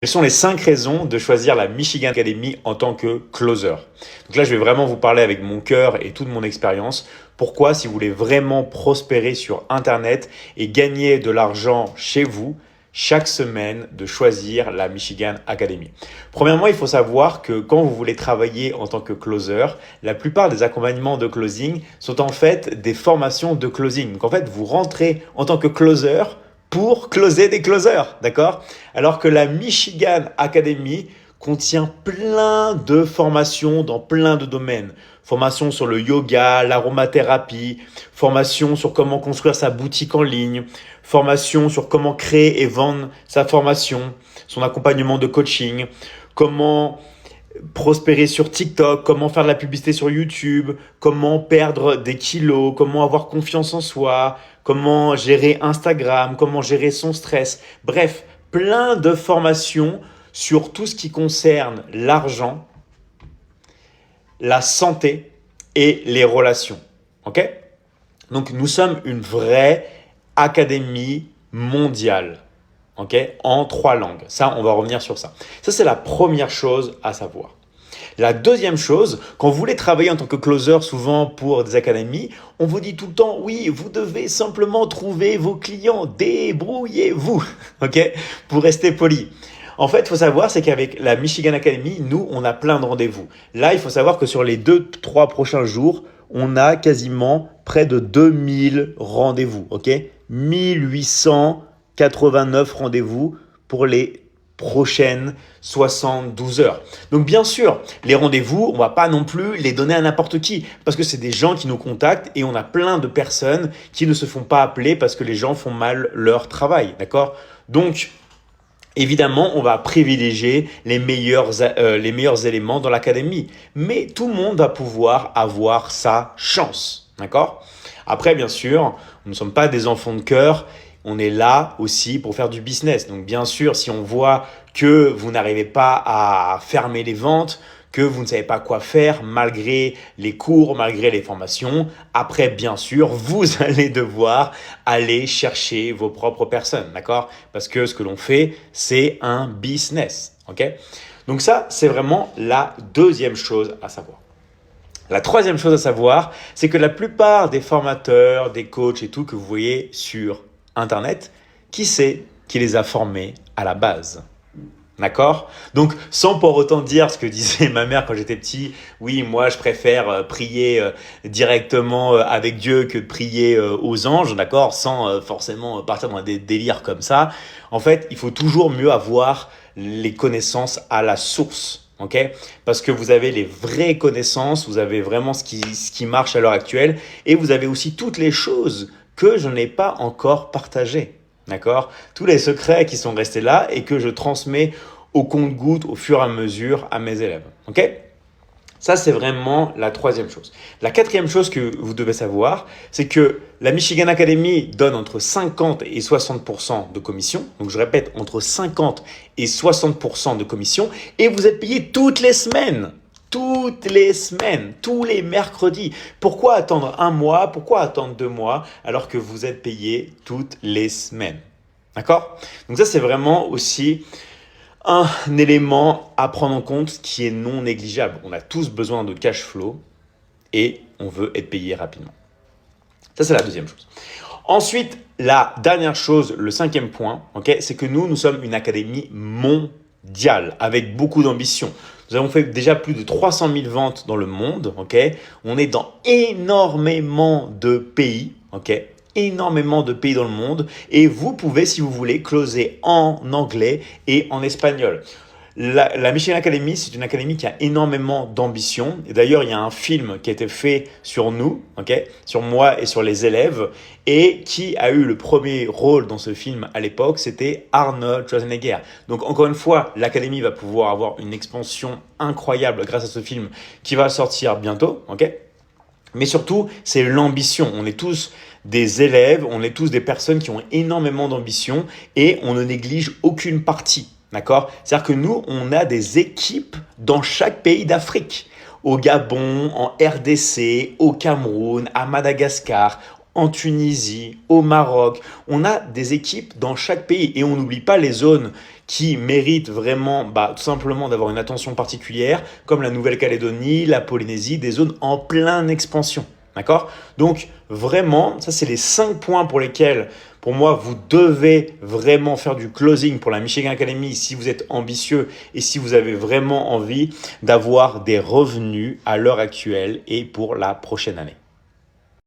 Quelles sont les 5 raisons de choisir la Michigan Academy en tant que closer? Donc là, je vais vraiment vous parler avec mon cœur et toute mon expérience. Pourquoi, si vous voulez vraiment prospérer sur Internet et gagner de l'argent chez vous, chaque semaine, de choisir la Michigan Academy. Premièrement, il faut savoir que quand vous voulez travailler en tant que closer, la plupart des accompagnements de closing sont en fait des formations de closing. Donc en fait, vous rentrez en tant que closer pour closer des closers, d'accord? Alors que la Michigan Academy contient plein de formations dans plein de domaines. Formation sur le yoga, l'aromathérapie, formation sur comment construire sa boutique en ligne, formation sur comment créer et vendre sa formation, son accompagnement de coaching, comment prospérer sur TikTok, comment faire de la publicité sur YouTube, comment perdre des kilos, comment avoir confiance en soi, comment gérer Instagram, comment gérer son stress. Bref, plein de formations sur tout ce qui concerne l'argent, la santé et les relations. Ok? Donc nous sommes une vraie académie mondiale. Ok, en 3 langues. Ça, on va revenir sur ça. Ça, c'est la première chose à savoir. La deuxième chose, quand vous voulez travailler en tant que closer, souvent pour des académies, on vous dit tout le temps, oui, vous devez simplement trouver vos clients, débrouillez-vous, ok, pour rester poli. En fait, il faut savoir, c'est qu'avec la Michigan Academy, nous, on a plein de rendez-vous. Là, il faut savoir que sur les 2-3 prochains jours, on a quasiment près de 2000 rendez-vous, ok, 1889 rendez-vous pour les prochaines 72 heures. Donc bien sûr, les rendez-vous, on ne va pas non plus les donner à n'importe qui parce que c'est des gens qui nous contactent et on a plein de personnes qui ne se font pas appeler parce que les gens font mal leur travail, d'accord? Donc évidemment, on va privilégier les meilleurs éléments dans l'académie, mais tout le monde va pouvoir avoir sa chance, d'accord? Après, bien sûr, nous ne sommes pas des enfants de cœur. On est là aussi pour faire du business. Donc, bien sûr, si on voit que vous n'arrivez pas à fermer les ventes, que vous ne savez pas quoi faire malgré les cours, malgré les formations, après, bien sûr, vous allez devoir aller chercher vos propres personnes, d'accord? Parce que ce que l'on fait, c'est un business, ok? Donc ça, c'est vraiment la deuxième chose à savoir. La troisième chose à savoir, c'est que la plupart des formateurs, des coachs et tout que vous voyez sur Internet, qui c'est qui les a formés à la base? D'accord? Donc, sans pour autant dire ce que disait ma mère quand j'étais petit, oui, moi je préfère prier directement avec Dieu que de prier aux anges, d'accord? Sans forcément partir dans des délires comme ça. En fait, il faut toujours mieux avoir les connaissances à la source. Okay? Parce que vous avez les vraies connaissances, vous avez vraiment ce qui marche à l'heure actuelle et vous avez aussi toutes les choses que je n'ai pas encore partagées. D'accord? Tous les secrets qui sont restés là et que je transmets au compte-gouttes au fur et à mesure à mes élèves. Ok? Ça, c'est vraiment la troisième chose. La quatrième chose que vous devez savoir, c'est que la Michigan Academy donne entre 50 et 60% de commission. Donc, je répète, entre 50 et 60% de commission. Et vous êtes payé toutes les semaines. Toutes les semaines, tous les mercredis. Pourquoi attendre 1 mois? Pourquoi attendre 2 mois alors que vous êtes payé toutes les semaines? D'accord? Donc ça, c'est vraiment aussi un élément à prendre en compte qui est non négligeable. On a tous besoin de cash flow et on veut être payé rapidement. Ça, c'est la deuxième chose. Ensuite, la dernière chose, le 5e point, okay, c'est que nous sommes une académie mondiale avec beaucoup d'ambition. Nous avons fait déjà plus de 300 000 ventes dans le monde. Okay. On est dans énormément de pays. Okay. Énormément de pays dans le monde et vous pouvez, si vous voulez, closer en anglais et en espagnol. La Michigan Academy, c'est une académie qui a énormément d'ambition. Et d'ailleurs, il y a un film qui a été fait sur nous, okay, sur moi et sur les élèves. Et qui a eu le premier rôle dans ce film à l'époque, c'était Arnold Schwarzenegger. Donc encore une fois, l'académie va pouvoir avoir une expansion incroyable grâce à ce film qui va sortir bientôt. Okay. Mais surtout, c'est l'ambition. On est tous des élèves, on est tous des personnes qui ont énormément d'ambition et on ne néglige aucune partie. D'accord? C'est-à-dire que nous, on a des équipes dans chaque pays d'Afrique. Au Gabon, en RDC, au Cameroun, à Madagascar, en Tunisie, au Maroc. On a des équipes dans chaque pays et on n'oublie pas les zones qui méritent vraiment tout simplement d'avoir une attention particulière, comme la Nouvelle-Calédonie, la Polynésie, des zones en pleine expansion. D'accord? Donc vraiment, ça c'est les 5 points pour lesquels, pour moi, vous devez vraiment faire du closing pour la Michigan Academy si vous êtes ambitieux et si vous avez vraiment envie d'avoir des revenus à l'heure actuelle et pour la prochaine année.